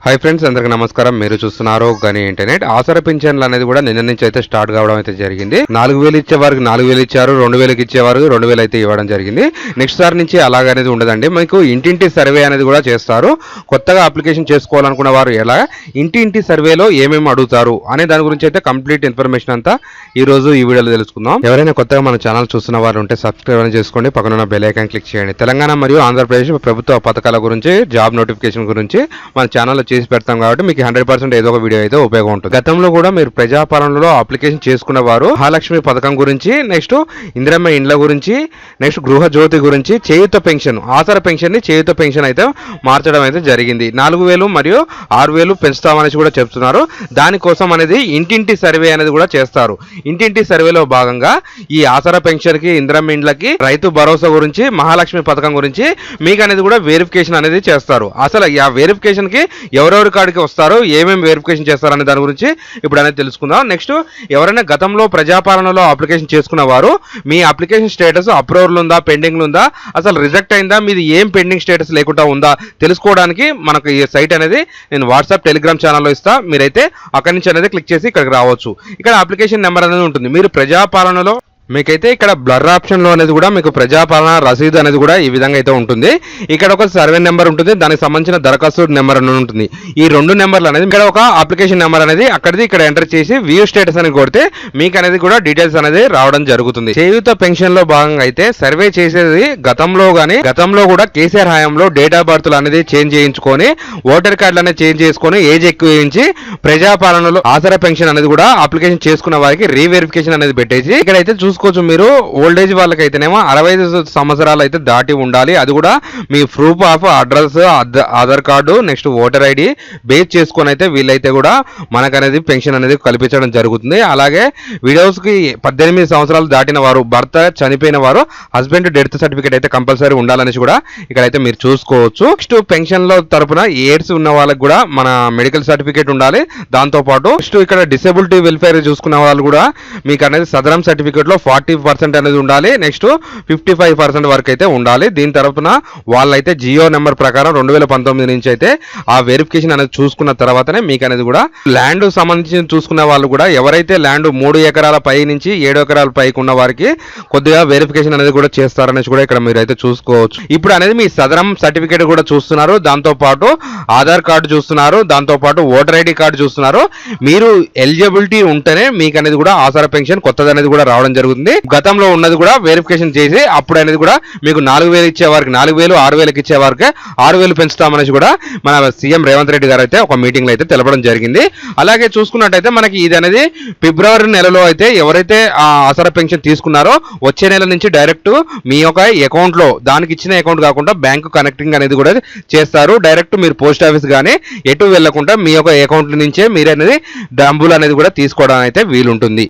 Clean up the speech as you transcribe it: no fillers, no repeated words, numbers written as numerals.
hi friends अंदरिकी नमस्कारम మీరు చూస్తున్నారు గని ఇంటర్నెట్ ఆసరా పింఛన్లు అనేది కూడా నిన్న నుంచి అయితే స్టార్ట్ కావడం అయితే జరిగింది 4000 ఇచ్చే వారికి 4000 ఇచ్చారు 2000 కి ఇచ్చే వారికి 2000 అయితే ఇవ్వడం జరిగింది నెక్స్ట్ సార్ నుంచి అలాగ అనేది ఉండదండి మీకు ఇంటింటి సర్వే అనేది కూడా చేస్తారు కొత్తగా అప్లికేషన్ చేసుకోవాలనుకున్న వారు ఎలా ఇంటింటి సర్వేలో ఏమేం అడుగుతారు అనే దాని గురించి అయితే కంప్లీట్ ఇన్ఫర్మేషన్ అంతా ఈ రోజు ఈ వీడియోలో తెలుసుకుందాం ఎవరైనా కొత్తగా మన ఛానల్ చూస్తున్న వారు ఉంటే సబ్స్క్రైబ్ చేసుకోండి పక్కన ఉన్న బెల్ ఐకాన్ క్లిక్ చేయండి తెలంగాణ మరియు ఆంధ్రప్రదేశ్ ప్రభుత్వ పథకాల గురించి జాబ్ నోటిఫికేషన్ గురించి మన ఛానల్లో చేసి పెడతాం కాబట్టి మీకు 100% ఏదో ఒక వీడియో అయితే ఉపయోగం ఉంటుంది గతంలో కూడా మీరు ప్రజాపాలనలో అప్లికేషన్ చేసుకున్న వారు మహాలక్ష్మి పథకం గురించి నెక్స్ట్ ఇందిరమ్మ ఇండ్ల గురించి నెక్స్ట్ గృహ జ్యోతి గురించి చేయూత పెన్షన్ ఆసరా పెన్షన్ ని చేయూత పెన్షన్ అయితే మార్చడం అయితే జరిగింది 4000 మరియు 6000 పెంచుతామని కూడా చెప్తున్నారు దానికోసం అనేది ఇంటింటి సర్వే అనేది కూడా చేస్తారు ఇంటింటి సర్వేలో భాగంగా ఈ ఆసరా పెన్షన్ కి ఇందిరమ్మ ఇండ్లకి రైతు భరోసా గురించి మహాలక్ష్మి పథకం గురించి మీకు అనేది కూడా వెరిఫికేషన్ అనేది చేస్తారు అసలు ఆ వెరిఫికేషన్ కి ఎవరెవరి కాడికి వస్తారో ఏమేమి వెరిఫికేషన్ చేస్తారనే దాని గురించి ఇప్పుడు అనేది తెలుసుకుందాం నెక్స్ట్ ఎవరైనా గతంలో ప్రజాపాలనలో అప్లికేషన్ చేసుకున్న వారు మీ అప్లికేషన్ స్టేటస్ అప్రూవల్ ఉందా పెండింగ్ ఉందా అసలు రిజెక్ట్ అయిందా మీది ఏం పెండింగ్ స్టేటస్ లేకుండా ఉందా తెలుసుకోవడానికి మనకు ఈ సైట్ అనేది నేను వాట్సాప్ టెలిగ్రామ్ ఛానల్లో ఇస్తా మీరైతే అక్కడి నుంచి అనేది క్లిక్ చేసి ఇక్కడికి రావచ్చు ఇక్కడ అప్లికేషన్ నెంబర్ అనేది ఉంటుంది మీరు ప్రజాపాలనలో మీకైతే ఇక్కడ బ్లర్ ఆప్షన్ లో అనేది కూడా మీకు ప్రజాపాలన రసీదు అనేది కూడా ఈ విధంగా అయితే ఉంటుంది ఇక్కడ ఒక సర్వే నెంబర్ ఉంటుంది దానికి సంబంధించిన దరఖాస్తు నెంబర్ అని ఉంటుంది ఈ రెండు నెంబర్లు అనేది ఇక్కడ ఒక అప్లికేషన్ నెంబర్ అనేది అక్కడిది ఇక్కడ ఎంటర్ చేసి వ్యూ స్టేటస్ అని కొడితే మీకు అనేది కూడా డీటెయిల్స్ అనేది రావడం జరుగుతుంది చేయూత పెన్షన్ లో భాగంగా అయితే సర్వే చేసేది గతంలో కూడా కేసీఆర్ హయాంలో డేట్ ఆఫ్ బర్త్ అనేది చేంజ్ చేయించుకొని ఓటర్ కార్డులు అనేది చేంజ్ చేసుకొని ఏజ్ ఎక్కువించి ప్రజాపాలనలో ఆసరా పెన్షన్ అనేది కూడా అప్లికేషన్ చేసుకున్న వారికి రీవెరిఫికేషన్ అనేది పెట్టేసి ఇక్కడైతే చూసుకోవచ్చు మీరు ఓల్డ్ ఏజ్ వాళ్ళకైతేనేమో 65 సంవత్సరాలు అయితే దాటి ఉండాలి అది కూడా మీ proof of address Aadhaar card next voter ID base చేసుకొని అయితే వీళ్ళైతే కూడా మనకు అనేది పెన్షన్ అనేది కల్పించడం జరుగుతుంది అలాగే విడోస్ కి 18 సంవత్సరాలు దాటిన వారు భర్త చనిపోయిన వారు హస్బెండ్ డెత్ సర్టిఫికేట్ అయితే కంపల్సరీ ఉండాలని కూడా ఇక్కడైతే మీరు చూసుకోవచ్చు నెక్స్ట్ పెన్షన్ లో తరపున ఎయిడ్స్ ఉన్న వాళ్ళకి కూడా మన మెడికల్ సర్టిఫికేట్ ఉండాలి దాంతో పాటు నెక్స్ట్ ఇక్కడ డిసేబిలిటీ వెల్ఫేర్ చూసుకున్న వాళ్ళు కూడా మీకు అనేది సదరం సర్టిఫికేట్ లో 40% అనేది ఉండాలి నెక్స్ట్ 55% వరకు అయితే ఉండాలి దీని తరపున వాళ్ళైతే జియో నెంబర్ ప్రకారం 2019 నుంచి అయితే ఆ వెరిఫికేషన్ అనేది చూసుకున్న తర్వాతనే మీకు అనేది కూడా ల్యాండ్ సంబంధించి చూసుకున్న వాళ్ళు కూడా ఎవరైతే ల్యాండ్ 3 ఎకరాల పై నుంచి 7 ఎకరాల పైకి ఉన్న వారికి కొద్దిగా వెరిఫికేషన్ అనేది కూడా చేస్తారనేసి కూడా ఇక్కడ మీరు అయితే చూసుకోవచ్చు ఇప్పుడు అనేది మీ సదరం సర్టిఫికేట్ కూడా చూస్తున్నారు దాంతో పాటు ఆధార్ కార్డు చూస్తున్నారు దాంతో పాటు ఓటర్ ఐడి కార్డు చూస్తున్నారు మీరు ఎలిజిబిలిటీ ఉంటేనే మీకు అనేది కూడా ఆసరా పెన్షన్ కొత్తది అనేది కూడా రావడం జరుగుతుంది గతంలో ఉన్నది కూడా వెరిఫికేషన్ చేసి అప్పుడు అనేది కూడా మీకు 4000 ఇచ్చే వారికి 4000 6000 ఇచ్చే వారికి 6000 పెంచుతామనేసి కూడా మన సీఎం రేవంత్ రెడ్డి గారు అయితే ఒక మీటింగ్ లో అయితే తెలపడం జరిగింది అలాగే చూసుకున్నట్టయితే మనకి ఇది అనేది ఫిబ్రవరి నెలలో అయితే ఎవరైతే ఆ ఆసరా పెన్షన్ తీసుకున్నారో వచ్చే నెల నుంచి డైరెక్ట్ మీ యొక్క అకౌంట్ లో దానికి ఇచ్చిన అకౌంట్ కాకుండా బ్యాంకు కనెక్టింగ్ అనేది కూడా చేస్తారు డైరెక్ట్ మీరు పోస్ట్ ఆఫీస్ గానీ ఎటు వెళ్లకుండా మీ యొక్క అకౌంట్ నుంచే మీరు అనేది డబ్బులు అనేది కూడా తీసుకోవడం అయితే వీలుంటుంది